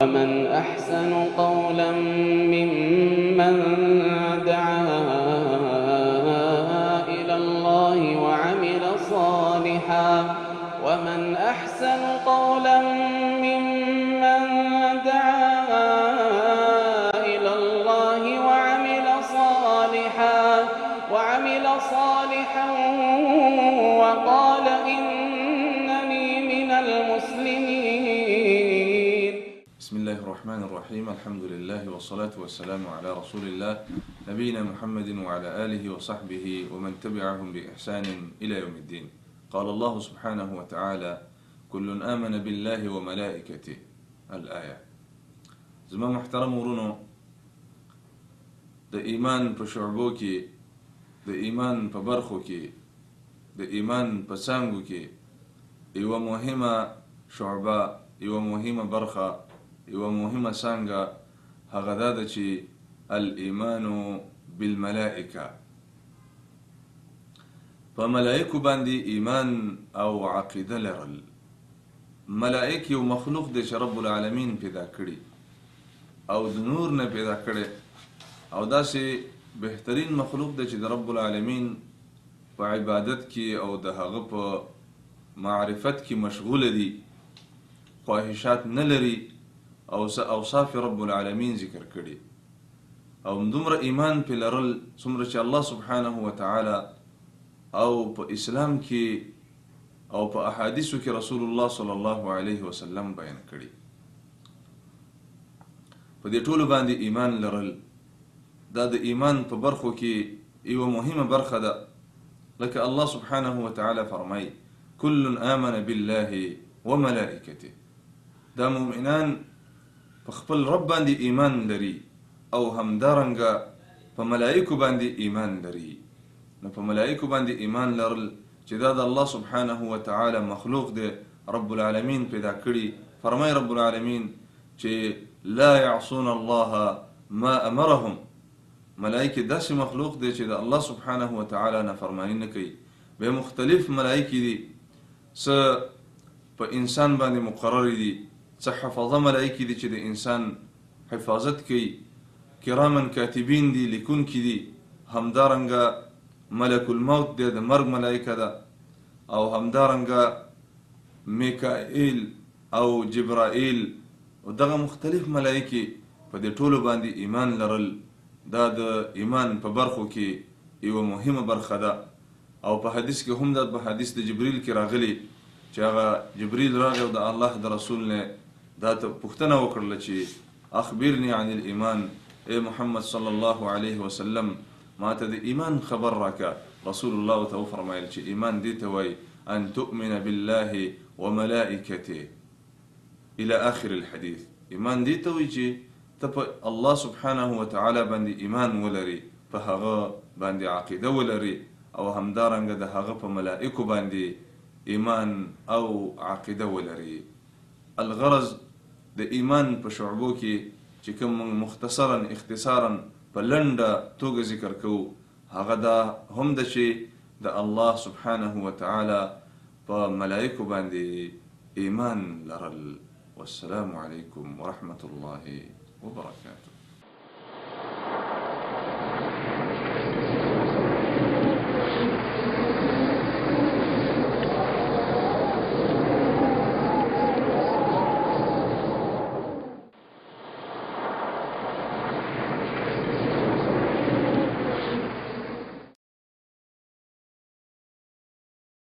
ومن أحسن قولا ممن دعا إلى الله وعمل صالحا ومن أحسن قولا ممن دعا إلى الله وعمل صالحا وقال إنني من المسلمين. بسم الله الرحمن الرحيم. الحمد لله والصلاة والسلام على رسول الله نبينا محمد وعلى آله وصحبه ومن تبعهم بإحسان إلى يوم الدين. قال الله سبحانه وتعالى: كل آمن بالله وملائكته. الآية. زما محترم ورونو، د ایمان په شعبو کې، د ایمان په برخو کې، د ایمان په څانګو کې یوه مهمه شعبه، یوه مهمه برخه، یوه مهمه څانګه هغه دا ده چې الایمان بالملائکه، په ملائکو باندې ایمان او عقیده لرل. ملائک یو مخلوق دی چې رب العالمین پیدا کړي او د نور نه پیدا کړي، او داسې بهترین مخلوق دی چې د رب العالمین په عبادت کې او د هغه په معرفت کې مشغوله دي، خواهشات نه لري او اوصاف رب العالمین ذکر کړي. او دومره ایمان پې لرل څومره چې الله سبحانه وتعالی او په اسلام کې او په احادیثو کې رسول الله صلی الله علیه وسلم بیان کړي. په دې ټولو باندې ایمان لرل دا د ایمان په برخو کې یوه مهمه برخه ده. لکه الله سبحانه وتعالی فرمایي: كل آمن بالله وملائکته. دا مؤمنان په خپل رب باندې ایمان لري او همدارنګه په ملائکو باندې ایمان لري. نو په ملائکو باندې ایمان لرل چې دا د الله سبحانه وتعالی مخلوق دی، رب العالمین پیدا کړي. فرمای رب العالمین چې لا يعصون الله ما امرهم. ملائکه داسې مخلوق دی چې د الله سبحانه وتعالی نافرمانی نه کوي. به مختلف ملائکه دي، څه په انسان باندې مقرر دي، څه حفظه ملائکه دي چې د انسان حفاظت کوي، کرامن کاتبین دي، لیکونکي دي. همدارنګه ملک الموت دی، د مرګ ملائکه ده. او همدارنګه میکائیل او جبرائیل او دغه مختلف ملائکه. په دې ټولو باندې ایمان لرل دا د ایمان په برخو کې یوه مهمه برخه ده. او په حدیث کې هم دا په حدیث د جبریل کې راغلی چې هغه جبریل راغی او د الله د رسول نه دا ته پوښتنه وکړله چې اخبرني عن الایمان، ای محمد صلی الله علیه وسلم ما ته د ایمان خبر راکه. رسول الله ته وفرمایل چې ایمان دې ته وایي ان تؤمن بالله وملائکته الى آخر الحديث. ایمان دې ته وایي چې ته په الله سبحانه وتعالی باندې ایمان ولري، په هغه باندې عقیده ولري، او همدارنګه د هغه په ملائکو باندې ایمان او عقیده ولري. الغرض د ایمان په شعبو کې چې کوم مختصرا اختصارا په لنډه توګه ذکر کوو، هغه دا هم ده چې د الله سبحانه وتعالی په ملائکو باندې ایمان لرل. والسلام علیکم ورحمة الله وبركاته.